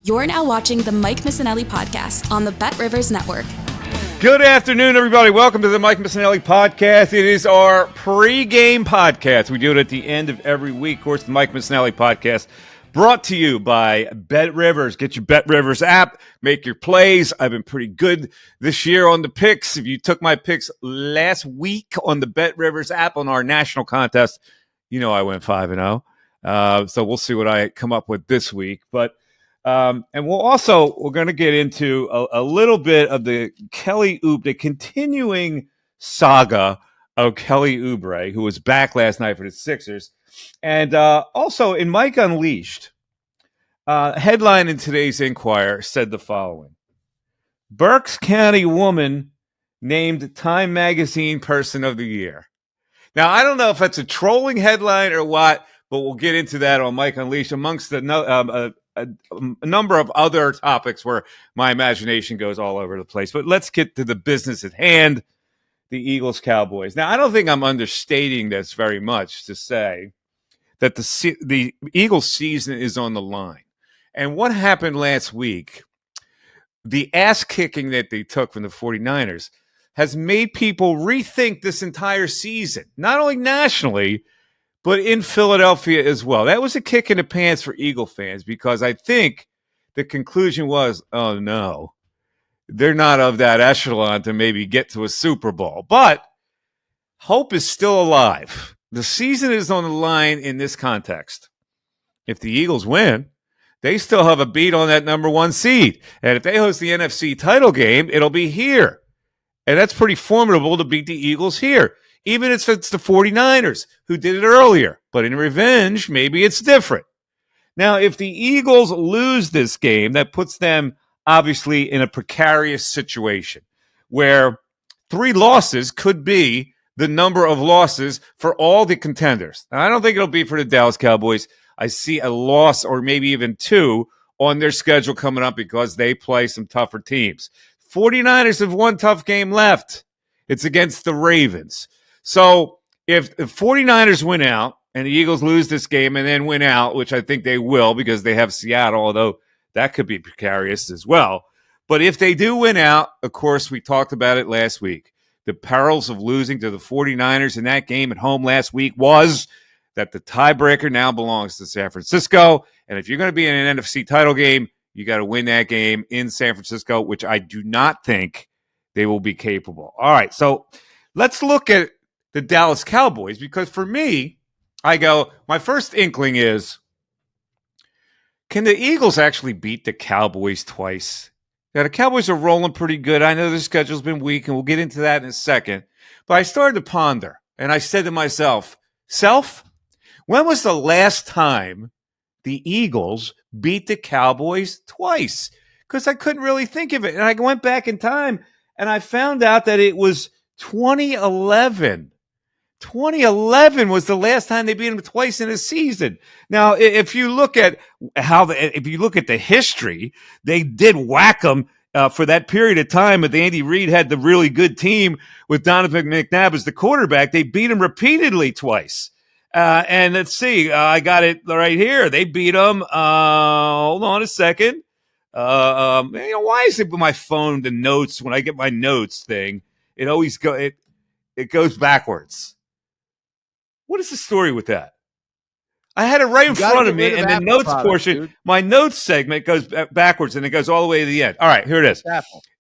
You're now watching the Mike Missanelli podcast on the BetRivers Network. Good afternoon, everybody. Welcome to the Mike Missanelli podcast. It is our pre-game podcast. We do it at the end of every week. Of course, the Mike Missanelli podcast brought to you by BetRivers. Get your BetRivers app. Make your plays. I've been pretty good this year on the picks. If you took my picks last week on the BetRivers app on our national contest, you know I went 5-0. So we'll see what I come up with this week. But and we're going to get into a little bit of the Kelly Oubre, the continuing saga of Kelly Oubre, who was back last night for the Sixers. And also in Mike Unleashed, headline in today's Inquirer said the following: Berks County woman named Time Magazine Person of the Year. Now, I don't know if that's a trolling headline or what, but we'll get into that on Mike Unleashed amongst a number of other topics where my imagination goes all over the place. But let's get to the business at hand, the Eagles Cowboys. Now, I don't think I'm understating this very much to say that the Eagles season is on the line. And what happened last week, the ass kicking that they took from the 49ers, has made people rethink this entire season, not only nationally, but in Philadelphia as well. That was a kick in the pants for Eagle fans because I think the conclusion was, oh, no, they're not of that echelon to maybe get to a Super Bowl. But hope is still alive. The season is on the line in this context. If the Eagles win, they still have a beat on that number one seed. And if they host the NFC title game, it'll be here. And that's pretty formidable to beat the Eagles here. Even if it's the 49ers who did it earlier. But in revenge, maybe it's different. Now, if the Eagles lose this game, that puts them obviously in a precarious situation where 3 losses could be the number of losses for all the contenders. Now, I don't think it'll be for the Dallas Cowboys. I see a loss or maybe even 2 on their schedule coming up because they play some tougher teams. 49ers have one tough game left. It's against the Ravens. So if the 49ers win out and the Eagles lose this game and then win out, which I think they will because they have Seattle, although that could be precarious as well. But if they do win out, of course, we talked about it last week. The perils of losing to the 49ers in that game at home last week was that the tiebreaker now belongs to San Francisco. And if you're going to be in an NFC title game, you got to win that game in San Francisco, which I do not think they will be capable. All right, so let's look at the Dallas Cowboys, because for me, I go, my first inkling is, can the Eagles actually beat the Cowboys twice? Now, the Cowboys are rolling pretty good. I know their schedule's been weak, and we'll get into that in a second. But I started to ponder, and I said to myself, when was the last time the Eagles beat the Cowboys twice? Because I couldn't really think of it. And I went back in time, and I found out that it was 2011. 2011 was the last time they beat them twice in a season. Now, if you look at the history, they did whack them for that period of time. But Andy Reid had the really good team with Donovan McNabb as the quarterback. They beat them repeatedly twice. And let's see, I got it right here. They beat them. Hold on a second. Why is it with my phone, the notes, when I get my notes thing, it always goes backwards. What is the story with that? I had it right in front of me, and the notes portion, my notes segment goes backwards, and it goes all the way to the end. All right, here it is.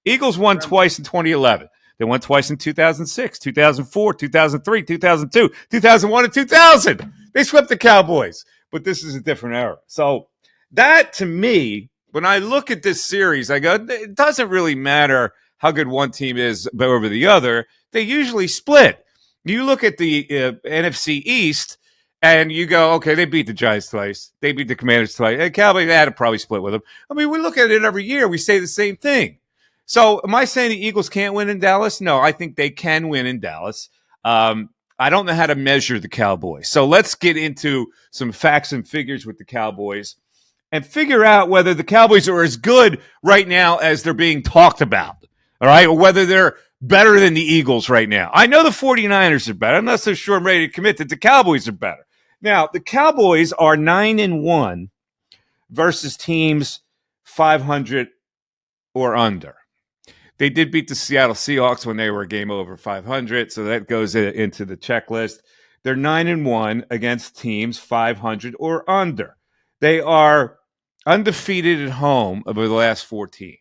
Eagles won twice in 2011. They won twice in 2006, 2004, 2003, 2002, 2001, and 2000. They swept the Cowboys, but this is a different era. So that, to me, when I look at this series, I go, it doesn't really matter how good one team is over the other. They usually split. You look at the NFC East, and you go, okay, they beat the Giants twice. They beat the Commanders twice. And Cowboys, they had to probably split with them. I mean, we look at it every year. We say the same thing. So am I saying the Eagles can't win in Dallas? No, I think they can win in Dallas. I don't know how to measure the Cowboys. So let's get into some facts and figures with the Cowboys and figure out whether the Cowboys are as good right now as they're being talked about. All right, or whether they're better than the Eagles right now. I know the 49ers are better. I'm not so sure I'm ready to commit that the Cowboys are better. Now, the Cowboys are 9-1 versus teams 500 or under. They did beat the Seattle Seahawks when they were a game over 500, so that goes into the checklist. They're 9-1 against teams 500 or under. They are undefeated at home over the last 14.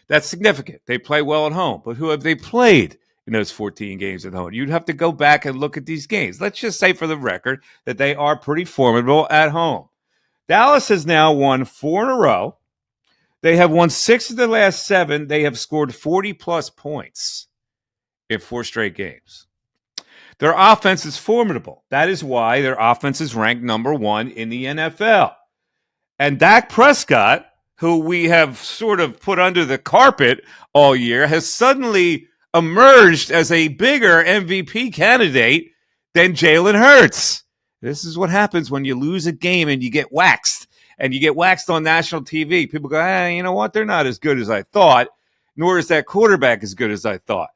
That's significant. They play well at home, but who have they played in those 14 games at home? You'd have to go back and look at these games. Let's just say for the record that they are pretty formidable at home. Dallas has now won 4 in a row. They have won 6 of the last 7. They have scored 40-plus points in 4 straight games. Their offense is formidable. That is why their offense is ranked number 1 in the NFL. And Dak Prescott, who we have sort of put under the carpet all year, has suddenly emerged as a bigger MVP candidate than Jalen Hurts. This is what happens when you lose a game and you get waxed. And you get waxed on national TV. People go, hey, you know what? They're not as good as I thought, nor is that quarterback as good as I thought.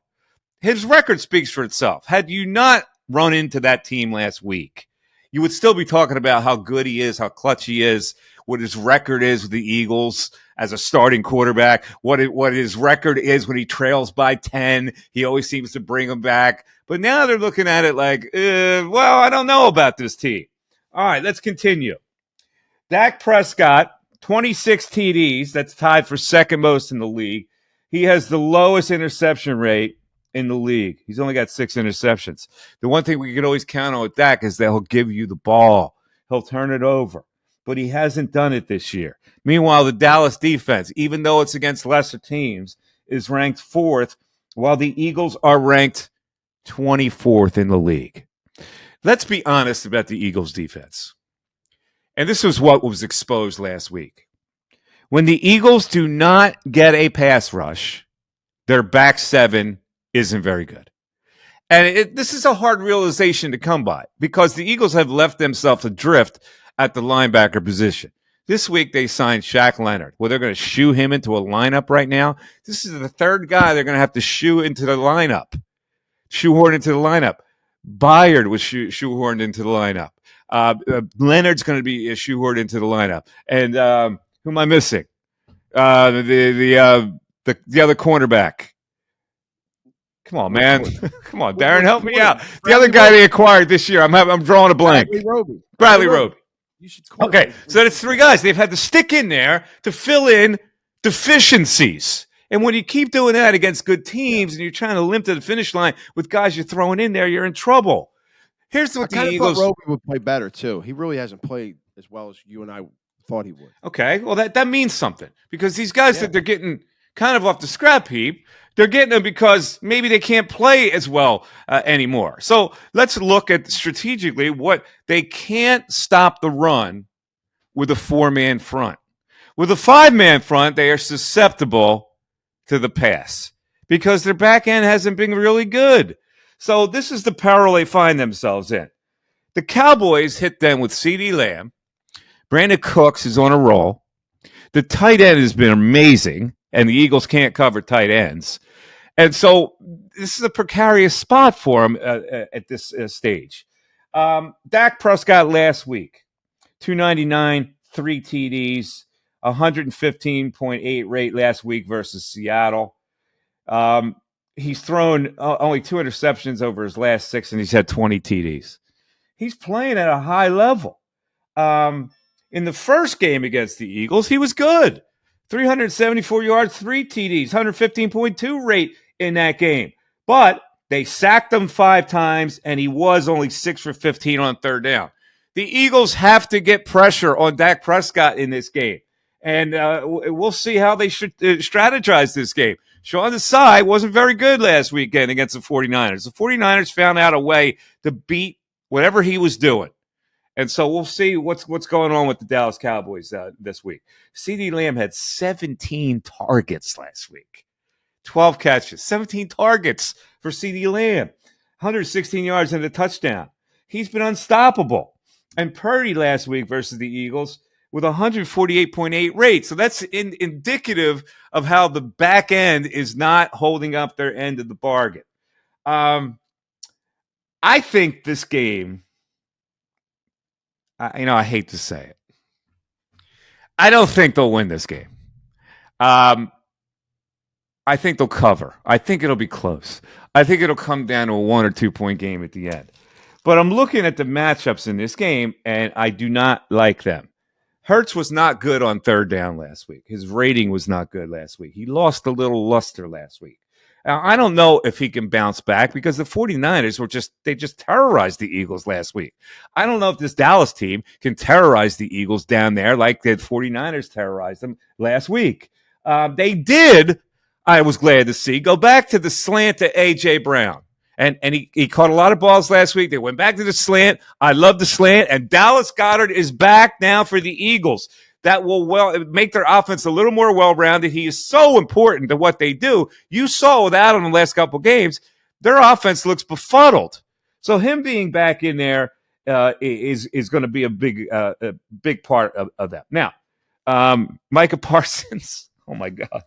His record speaks for itself. Had you not run into that team last week, you would still be talking about how good he is, how clutch he is, what his record is with the Eagles as a starting quarterback, what his record is when he trails by 10. He always seems to bring them back. But now they're looking at it like, well, I don't know about this team. All right, let's continue. Dak Prescott, 26 TDs. That's tied for second most in the league. He has the lowest interception rate in the league. He's only got 6 interceptions. The one thing we can always count on with Dak is that he'll give you the ball. He'll turn it over. But he hasn't done it this year. Meanwhile, the Dallas defense, even though it's against lesser teams, is ranked 4th, while the Eagles are ranked 24th in the league. Let's be honest about the Eagles defense. And this was what was exposed last week. When the Eagles do not get a pass rush, their back 7 isn't very good. And this is a hard realization to come by because the Eagles have left themselves adrift at the linebacker position. This week they signed Shaq Leonard. Well, they're going to shoo him into a lineup right now. This is the 3rd guy they're going to have to shoehorn into the lineup. Byard was shoehorned into the lineup. Leonard's going to be shoehorned into the lineup. And who am I missing? The other cornerback. Come on, man. Come on, Darren, help me out. The other guy they acquired this year. I'm drawing a blank. Bradley Roby. Okay, so that's 3 guys. They've had to stick in there to fill in deficiencies. And when you keep doing that against good teams and you're trying to limp to the finish line with guys you're throwing in there, you're in trouble. Here's what the Eagles. Roby would play better too. He really hasn't played as well as you and I thought he would. Okay, well that means something because these guys that they're getting kind of off the scrap heap, they're getting them because maybe they can't play as well anymore. So let's look at strategically what they can't stop the run with a 4-man front. With a 5-man front, they are susceptible to the pass because their back end hasn't been really good. So this is the peril they find themselves in. The Cowboys hit them with CeeDee Lamb. Brandon Cooks is on a roll. The tight end has been amazing, and the Eagles can't cover tight ends. And so this is a precarious spot for them at this stage. Dak Prescott last week, 299, 3 TDs, 115.8 rate last week versus Seattle. He's thrown only 2 interceptions over his last 6, and he's had 20 TDs. He's playing at a high level. In the first game against the Eagles, he was good. 374 yards, 3 TDs, 115.2 rate in that game. But they sacked him 5 times, and he was only 6 for 15 on 3rd down. The Eagles have to get pressure on Dak Prescott in this game. And we'll see how they should strategize this game. Sean Desai wasn't very good last weekend against the 49ers. The 49ers found out a way to beat whatever he was doing. And so we'll see what's going on with the Dallas Cowboys this week. CeeDee Lamb had 17 targets last week. 12 catches, 17 targets for CeeDee Lamb. 116 yards and a touchdown. He's been unstoppable. And Purdy last week versus the Eagles with 148.8 rate. So that's indicative of how the back end is not holding up their end of the bargain. I think this game, I hate to say it, I don't think they'll win this game. Um, I think they'll cover. I think it'll be close. I think it'll come down to a 1 or 2 point game at the end. But I'm looking at the matchups in this game, and I do not like them. Hurts was not good on third down last week. His rating was not good last week. He lost a little luster last week. Now, I don't know if he can bounce back because the 49ers they just terrorized the Eagles last week. I don't know if this Dallas team can terrorize the Eagles down there like the 49ers terrorized them last week. They did, I was glad to see, go back to the slant to A.J. Brown. And he caught a lot of balls last week. They went back to the slant. I love the slant. And Dallas Goedert is back now for the Eagles. That will make their offense a little more well-rounded. He is so important to what they do. You saw without him the last couple games, their offense looks befuddled. So him being back in there is going to be a big part of that. Now, Micah Parsons. Oh my God.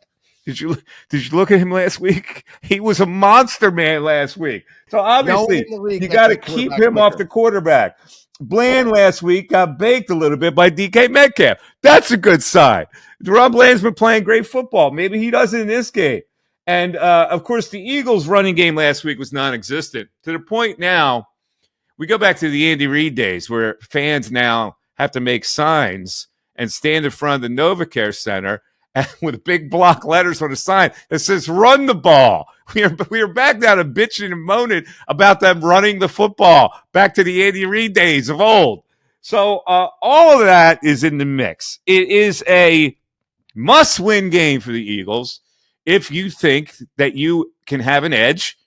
Did you look at him last week? He was a monster man last week. So obviously you got to keep him off the quarterback. Bland last week got baked a little bit by DK Metcalf. That's a good sign. Deron Bland's been playing great football. Maybe he does it in this game. And of course, the Eagles' running game last week was non-existent to the point now. We go back to the Andy Reid days where fans now have to make signs and stand in front of the NovaCare Center with big block letters on the sign that says "Run the ball." We are back now to bitching and moaning about them running the football back to the Andy Reid days of old. So all of that is in the mix. It is a must-win game for the Eagles if you think that you can have an edge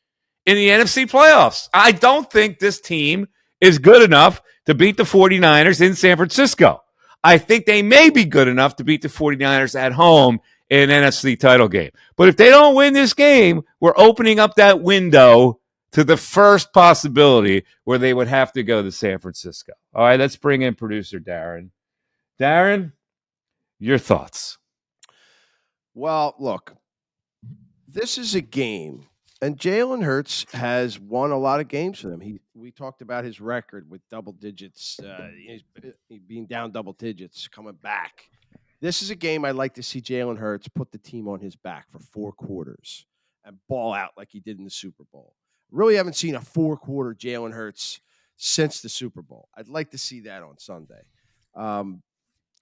in the NFC playoffs. I don't think this team is good enough to beat the 49ers in San Francisco. I think they may be good enough to beat the 49ers at home in an NFC title game. But if they don't win this game, we're opening up that window to the first possibility where they would have to go to San Francisco. All right, let's bring in producer Darren. Darren, your thoughts. Well, look, this is a game, and Jalen Hurts has won a lot of games for them. We talked about his record with double digits, being down double digits, coming back. This is a game I'd like to see Jalen Hurts put the team on his back for 4 quarters and ball out like he did in the Super Bowl. Really haven't seen a 4-quarter Jalen Hurts since the Super Bowl. I'd like to see that on Sunday.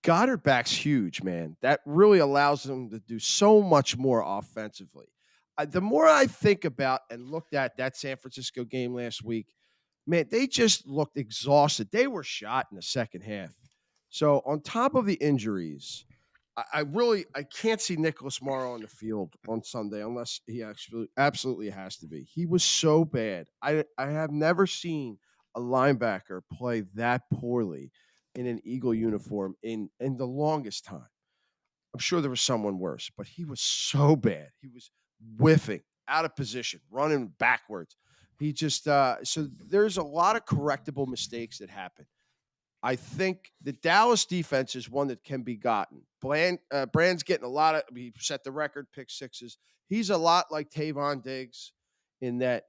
Goddard back's huge, man. That really allows them to do so much more offensively. The more I think about and looked at that San Francisco game last week, man, they just looked exhausted. They were shot in the second half. So on top of the injuries, I can't see Nicholas Morrow on the field on Sunday unless he absolutely has to be. He was so bad. I have never seen a linebacker play that poorly in an Eagle uniform in the longest time. I'm sure there was someone worse, but he was so bad. He was whiffing, out of position, running backwards. He just so there's a lot of correctable mistakes that happen. I think the Dallas defense is one that can be gotten. Brand's getting a lot of. He set the record pick sixes. He's a lot like Tavon Diggs in that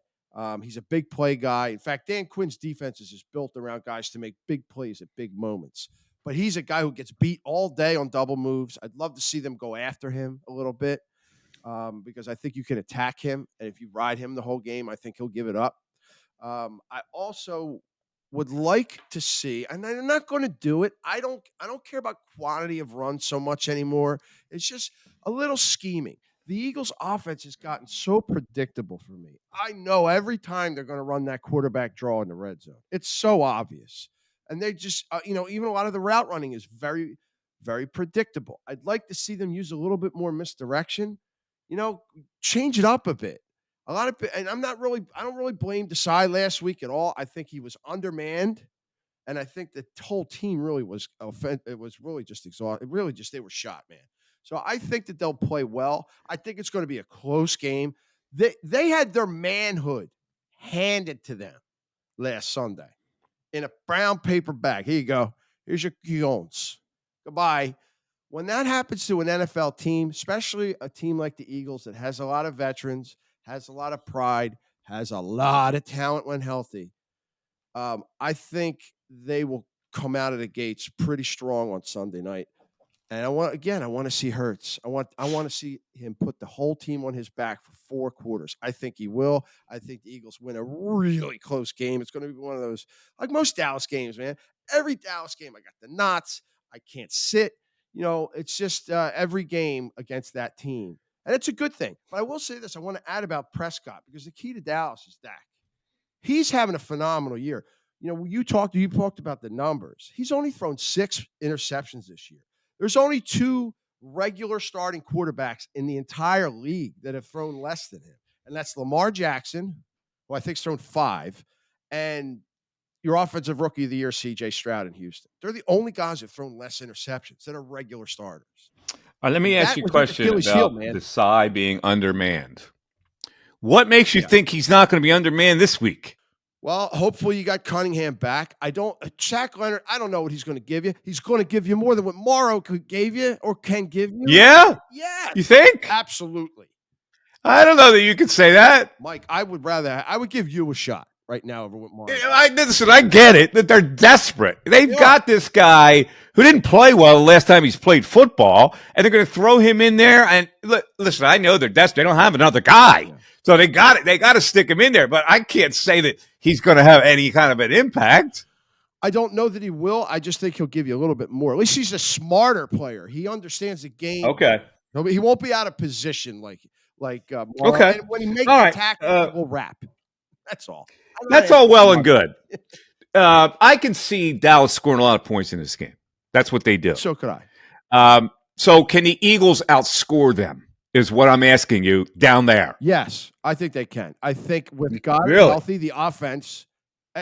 he's a big play guy. In fact, Dan Quinn's defense is built around guys to make big plays at big moments. But he's a guy who gets beat all day on double moves. I'd love to see them go after him a little bit because I think you can attack him, and if you ride him the whole game, I think he'll give it up. I also would like to see, and I'm not going to do it. I don't care about quantity of runs so much anymore. It's just a little scheming. The Eagles' offense has gotten so predictable for me. I know every time they're going to run that quarterback draw in the red zone. It's so obvious, and they just, even a lot of the route running is very, very predictable. I'd like to see them use a little bit more misdirection. Change it up a bit. And I don't really blame Desai last week at all. I think he was undermanned, and I think the whole team really was it was really just exhausted. Really just they were shot, man. So I think that they'll play well. I think it's going to be a close game. They had their manhood handed to them last Sunday in a brown paper bag. Here you go. Here's your coupons. Goodbye. When that happens to an NFL team, especially a team like the Eagles that has a lot of veterans, has a lot of pride, has a lot of talent when healthy, I think they will come out of the gates pretty strong on Sunday night. And I want to see Hurts. I want to see him put the whole team on his back for 4 quarters. I think he will. I think the Eagles win a really close game. It's going to be one of those, like most Dallas games, man. Every Dallas game, I got the knots. I can't sit. It's just every game against that team. And it's a good thing. But I will say this. I want to add about Prescott, because the key to Dallas is Dak. He's having a phenomenal year. You talked about the numbers. He's only thrown 6 interceptions this year. There's only 2 regular starting quarterbacks in the entire league that have thrown less than him. And that's Lamar Jackson, who I think's thrown 5, and your offensive rookie of the year, C.J. Stroud in Houston. They're the only guys who've thrown less interceptions that are regular starters. All right, let me ask you a question about the Desai being undermanned. What makes you think he's not going to be undermanned this week? Well, hopefully you got Cunningham back. Shaq Leonard, I don't know what he's going to give you. He's going to give you more than what Morrow gave you or can give you. Yeah? Yeah. You think? Absolutely. I don't know that you could say that. Mike, I would give you a shot right now over what Morrow. Listen, I get it that they're desperate. They've got this guy who didn't play well the last time he's played football, and they're going to throw him in there. And listen, I know they're desperate. They don't have another guy. Yeah. So they got it. They got to stick him in there. But I can't say that he's going to have any kind of an impact. I don't know that he will. I just think he'll give you a little bit more. At least he's a smarter player. He understands the game. Okay. He won't be out of position like Morrow. Okay. And when he makes the tackle, he will wrap. That's all. That's all well and good. I can see Dallas scoring a lot of points in this game. That's what they do. So could I. So can the Eagles outscore them? Is what I'm asking you down there. Yes, I think they can. I think with God healthy, the offense,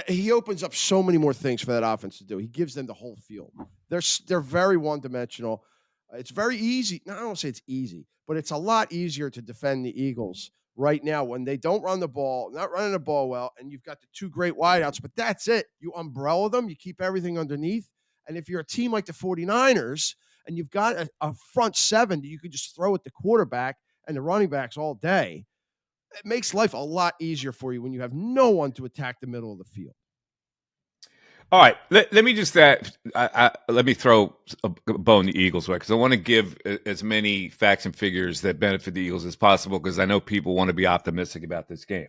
he opens up so many more things for that offense to do. He gives them the whole field. They're very one-dimensional. It's very easy. No, I don't say it's easy, but it's a lot easier to defend the Eagles right now when they don't run the ball, not running the ball well, and you've got the 2 great wideouts, but that's it. You umbrella them. You keep everything underneath. And if you're a team like the 49ers, and you've got a front 7 that you could just throw at the quarterback and the running backs all day, it makes life a lot easier for you when you have no one to attack the middle of the field. All right, let me just let me throw a bone the Eagles way, because I want to give as many facts and figures that benefit the Eagles as possible, because I know people want to be optimistic about this game.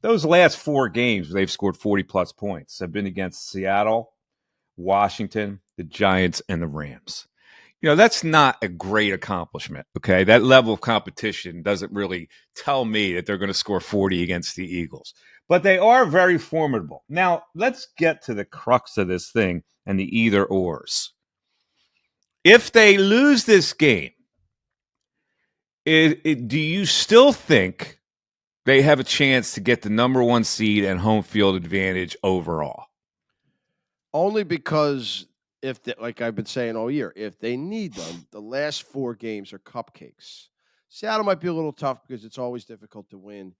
Those last 4 games, they've scored 40-plus points. Have been against Seattle, Washington, the Giants, and the Rams. That's not a great accomplishment, okay? That level of competition doesn't really tell me that they're going to score 40 against the Eagles. But they are very formidable. Now, let's get to the crux of this thing and the either-ors. If they lose this game, do you still think they have a chance to get the number 1 seed and home field advantage overall? Only because like I've been saying all year, if they need them, the last 4 games are cupcakes. Seattle might be a little tough because it's always difficult to win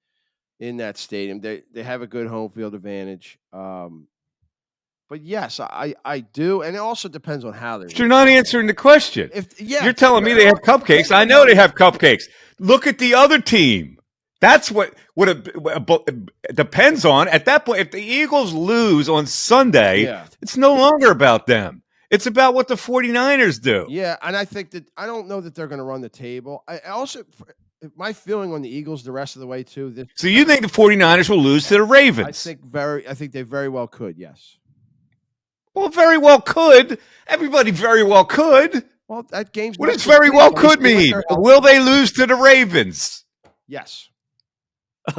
in that stadium. They have a good home field advantage. But yes, I do. And it also depends on how they win. You're not answering the question. You're telling me they have cupcakes. I know they have cupcakes. Look at the other team. That's what it depends on. At that point, if the Eagles lose on Sunday, it's no longer about them. It's about what the 49ers do. Yeah, and I think that I don't know that they're going to run the table. I also, my feeling on the Eagles the rest of the way too. So you think the 49ers will lose to the Ravens? I think they very well could. Yes. Well, very well could. Everybody very well could. Well, that game's. What does very well could mean? Will they lose to the Ravens? Yes.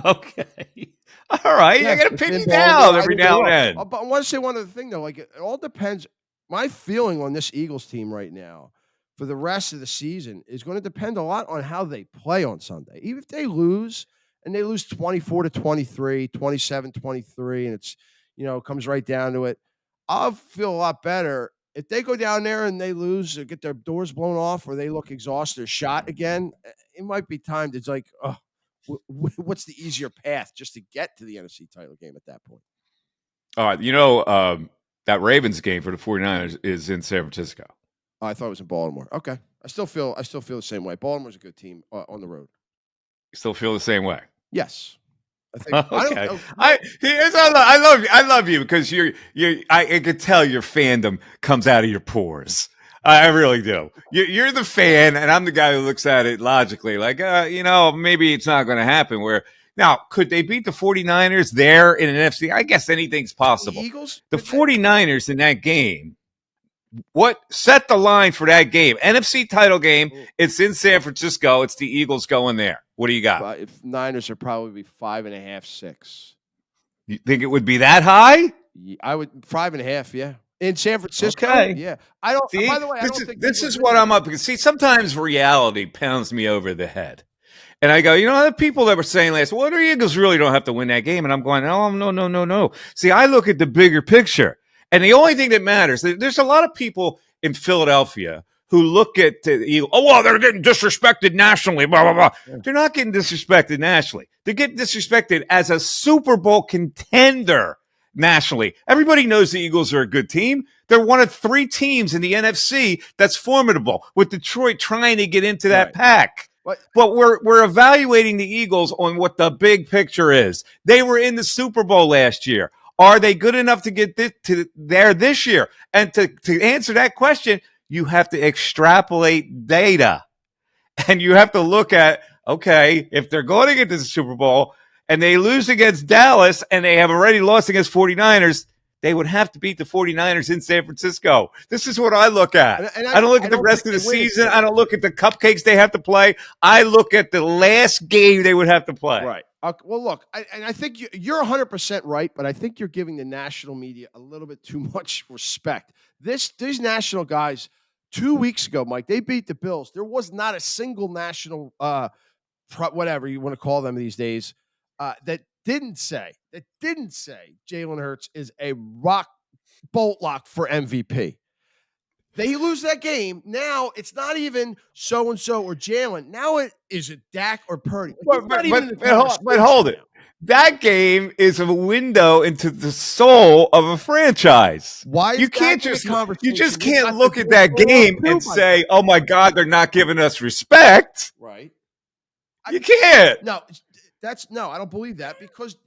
Okay. All right. Yes, I got to pin you down every now and then. But I want to say one other thing, though. Like, it all depends. My feeling on this Eagles team right now for the rest of the season is going to depend a lot on how they play on Sunday. Even if they lose, and they lose 24-23, 27-23, and it's, comes right down to it, I'll feel a lot better. If they go down there and they lose or get their doors blown off or they look exhausted or shot again, it might be time to, like, oh, what's the easier path just to get to the NFC title game at that point? All right. That Ravens game for the 49ers is in San Francisco. Oh, I thought it was in Baltimore. Okay. I still feel the same way. Baltimore's a good team on the road. You still feel the same way? Yes. I think. Okay. I love you because I can tell your fandom comes out of your pores. I really do. You're the fan, and I'm the guy who looks at it logically, like, maybe it's not going to happen. Where now, could they beat the 49ers there in an NFC? I guess anything's The possible. Eagles? The 49ers in that game, what set the line for that game? NFC title game. It's in San Francisco. It's the Eagles going there. What do you got? If Niners are probably 5.5, 6. You think it would be that high? I would 5.5. Yeah, in San Francisco. Okay. Yeah, I don't. See, by the way, I don't think this is what I'm up against. See, sometimes reality pounds me over the head. And I go, the people that were saying last, well, the Eagles really don't have to win that game. And I'm going, oh, no. See, I look at the bigger picture. And the only thing that matters, there's a lot of people in Philadelphia who look at the Eagles, oh, well, they're getting disrespected nationally, blah, blah, blah. Yeah. They're not getting disrespected nationally. They're getting disrespected as a Super Bowl contender nationally. Everybody knows the Eagles are a good team. They're one of 3 teams in the NFC that's formidable, with Detroit trying to get into that pack. But we're evaluating the Eagles on what the big picture is. They were in the Super Bowl last year. Are they good enough to get there this year? And to answer that question, you have to extrapolate data. And you have to look at, okay, if they're going to get to the Super Bowl and they lose against Dallas and they have already lost against 49ers, they would have to beat the 49ers in San Francisco. This is what I look at. And I don't look at the rest of the season. I don't look at the cupcakes they have to play. I look at the last game they would have to play. Right. Well, look, I think you're 100% right, but I think you're giving the national media a little bit too much respect. These national guys, 2 weeks ago, Mike, they beat the Bills. There was not a single national, whatever you want to call them these days, that didn't say Jalen Hurts is a bolt lock for MVP. They lose that game. Now it's not even so-and-so or Jalen. Now is it Dak or Purdy? But hold it. That game is a window into the soul of a franchise. Why? You just can't look at that game and say, "Oh my God, they're not giving us respect." Right? You can't. No, I don't believe that, because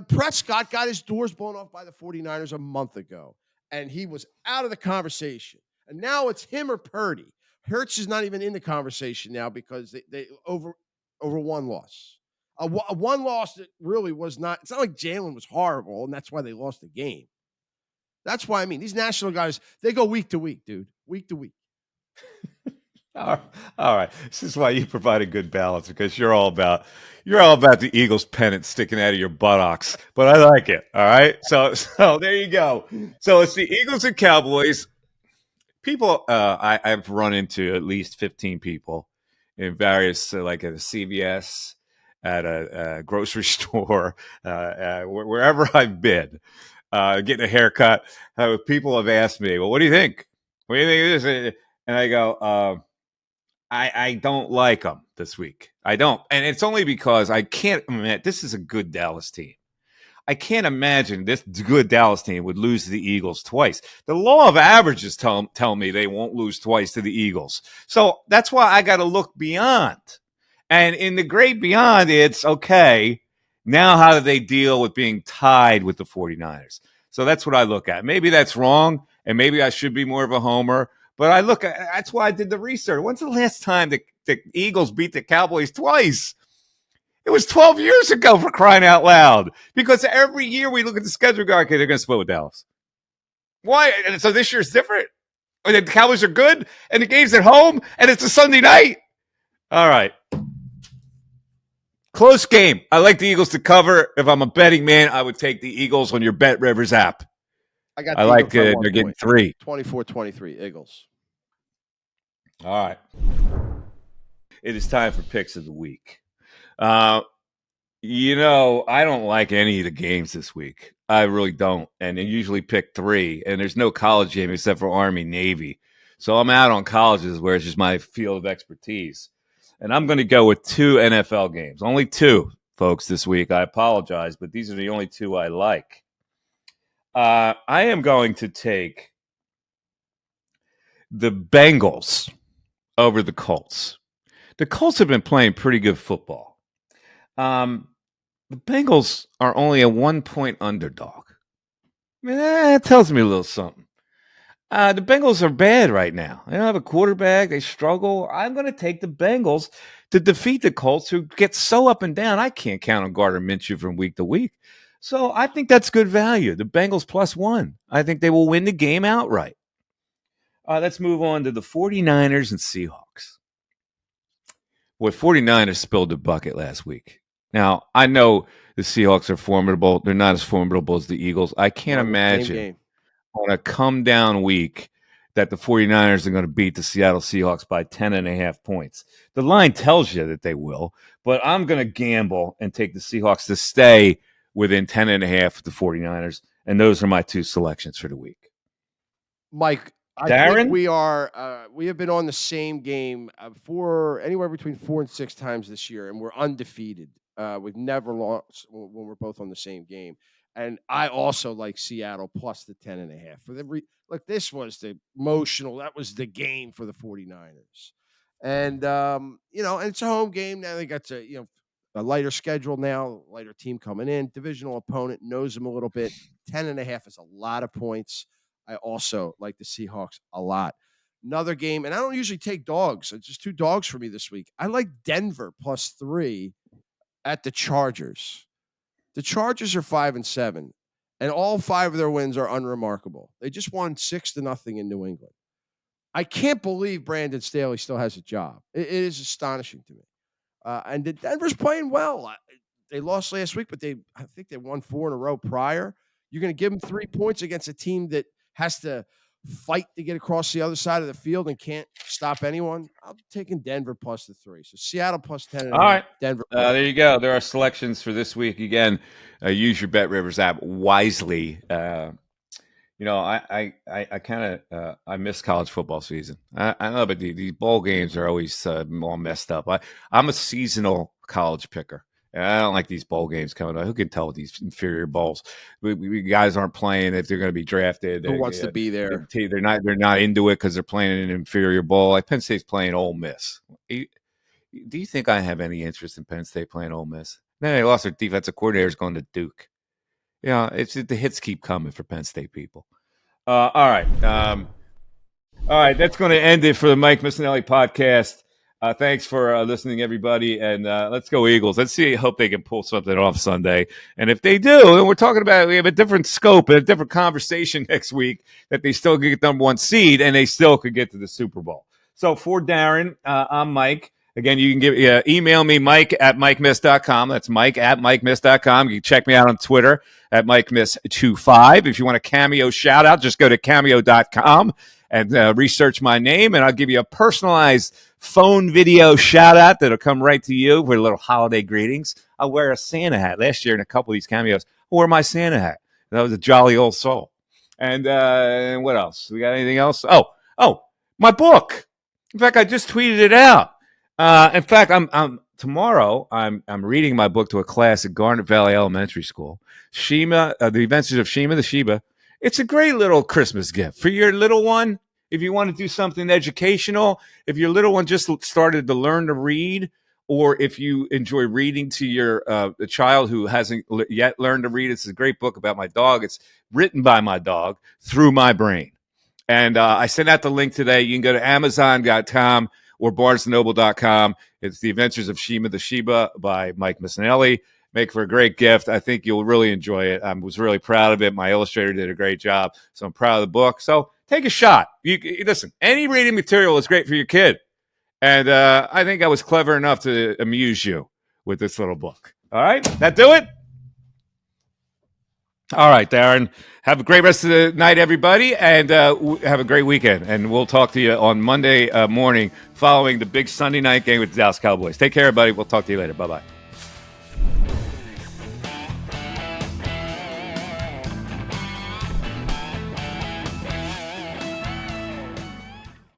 Prescott got his doors blown off by the 49ers a month ago, and he was out of the conversation. And now it's him or Purdy. Hurts is not even in the conversation now, because they over one loss. One loss that really was not. It's not like Jalen was horrible, and that's why they lost the game. That's why, I mean, these national guys, they go week to week, dude. Week to week. All right. This is why you provide a good balance, because you're all about the Eagles pennant sticking out of your buttocks. But I like it. All right. So there you go. So it's the Eagles and Cowboys. People, I've run into at least 15 people in various, like at a CVS, at a grocery store, wherever I've been, getting a haircut. People have asked me, well, what do you think? What do you think of this? And I go, I don't like them this week. I don't. And it's only because I can't admit this is a good Dallas team. I can't imagine this good Dallas team would lose to the Eagles twice. The law of averages tell me they won't lose twice to the Eagles. So that's why I got to look beyond. And in the great beyond, it's okay. Now, how do they deal with being tied with the 49ers? So that's what I look at. Maybe that's wrong, and maybe I should be more of a homer. But that's why I did the research. When's the last time the Eagles beat the Cowboys twice? It was 12 years ago, for crying out loud. Because every year we look at the schedule and go, okay, they're going to split with Dallas. Why? And so this year's different? Or the Cowboys are good, and the game's at home, and it's a Sunday night? All right. Close game. I like the Eagles to cover. If I'm a betting man, I would take the Eagles on your BetRivers app. I like it. They're getting 3. 24-23, Eagles. All right. It is time for picks of the week. I don't like any of the games this week. I really don't. And I usually pick 3. And there's no college game except for Army, Navy. So I'm out on colleges, where it's just my field of expertise. And I'm going to go with 2 NFL games. Only 2, folks, this week. I apologize, but these are the only 2 I like. I am going to take the Bengals over the Colts. The Colts have been playing pretty good football. The Bengals are only a 1-point underdog. I mean, that tells me a little something. The Bengals are bad right now. They don't have a quarterback. They struggle. I'm going to take the Bengals to defeat the Colts, who get so up and down. I can't count on Gardner Minshew from week to week. So I think that's good value. The Bengals +1. I think they will win the game outright. Let's move on to the 49ers and Seahawks. Boy, 49ers spilled the bucket last week. Now, I know the Seahawks are formidable. They're not as formidable as the Eagles. I can't imagine on a come-down week that the 49ers are going to beat the Seattle Seahawks by 10.5 points. The line tells you that they will, but I'm going to gamble and take the Seahawks to stay within 10.5 of the 49ers, and those are my two selections for the week. Mike, I think we have been on the same game for anywhere between 4 and 6 times this year, and we're undefeated. We've never lost when we're both on the same game. And I also like Seattle plus the 10.5. Look, this was the emotional. That was the game for the 49ers. And, and it's a home game. Now they got a lighter schedule now, lighter team coming in. Divisional opponent knows them a little bit. 10.5 is a lot of points. I also like the Seahawks a lot. Another game, and I don't usually take dogs. It's just 2 dogs for me this week. I like Denver +3 at the Chargers. The Chargers are 5-7, and all 5 of their wins are unremarkable. They just won 6-0 in New England. I can't believe Brandon Staley still has a job. It is astonishing to me. And Denver's playing well. They lost last week, but I think they won 4 in a row prior. You're going to give them 3 points against a team that has to fight to get across the other side of the field and can't stop anyone. I'm taking Denver plus the 3. So Seattle plus 10. All right. Denver. There you go. There are selections for this week. Again, use your BetRivers app wisely. I kind of I miss college football season. I know, but these bowl games are always all messed up. I'm a seasonal college picker. I don't like these bowl games coming up. Who can tell with these inferior bowls? We guys aren't playing if they're going to be drafted. Who wants to be there? They're not into it because they're playing in an inferior bowl. Like Penn State's playing Ole Miss. Do you think I have any interest in Penn State playing Ole Miss? No, they lost their defensive coordinators going to Duke. It's the hits keep coming for Penn State people. All right. That's going to end it for the Mike Missanelli podcast. Thanks for listening, everybody, and let's go Eagles. Let's see. I hope they can pull something off Sunday. And if they do, then we have a different scope and a different conversation next week that they still get number 1 seed and they still could get to the Super Bowl. So for Darren, I'm Mike. Again, you can email me, mike@mikemiss.com. That's mike@mikemiss.com. You can check me out on Twitter at mikemiss25. If you want a Cameo shout out, just go to cameo.com and research my name, and I'll give you a personalized phone video shout out that'll come right to you with little holiday greetings. I'll wear a Santa hat. Last year in a couple of these cameos, I wore my Santa hat. That was a jolly old soul. And what else? We got anything else? Oh, my book. In fact, I just tweeted it out. In fact, tomorrow I'm reading my book to a class at Garnet Valley Elementary School. Shima, The Adventures of Shima the Sheba. It's a great little Christmas gift for your little one. If you want to do something educational, if your little one just started to learn to read, or if you enjoy reading to your a child who hasn't yet learned to read, it's a great book about my dog. It's written by my dog through my brain. And I sent out the link today. You can go to Amazon.com or BarnesandNoble.com. It's The Adventures of Shima the Sheba by Mike Missanelli. Make for a great gift. I think you'll really enjoy it. I was really proud of it. My illustrator did a great job, so I'm proud of the book. So take a shot. Listen, any reading material is great for your kid. And I think I was clever enough to amuse you with this little book. All right? That do it? All right, Darren. Have a great rest of the night, everybody, and have a great weekend. And we'll talk to you on Monday morning following the big Sunday night game with the Dallas Cowboys. Take care, everybody. We'll talk to you later. Bye-bye.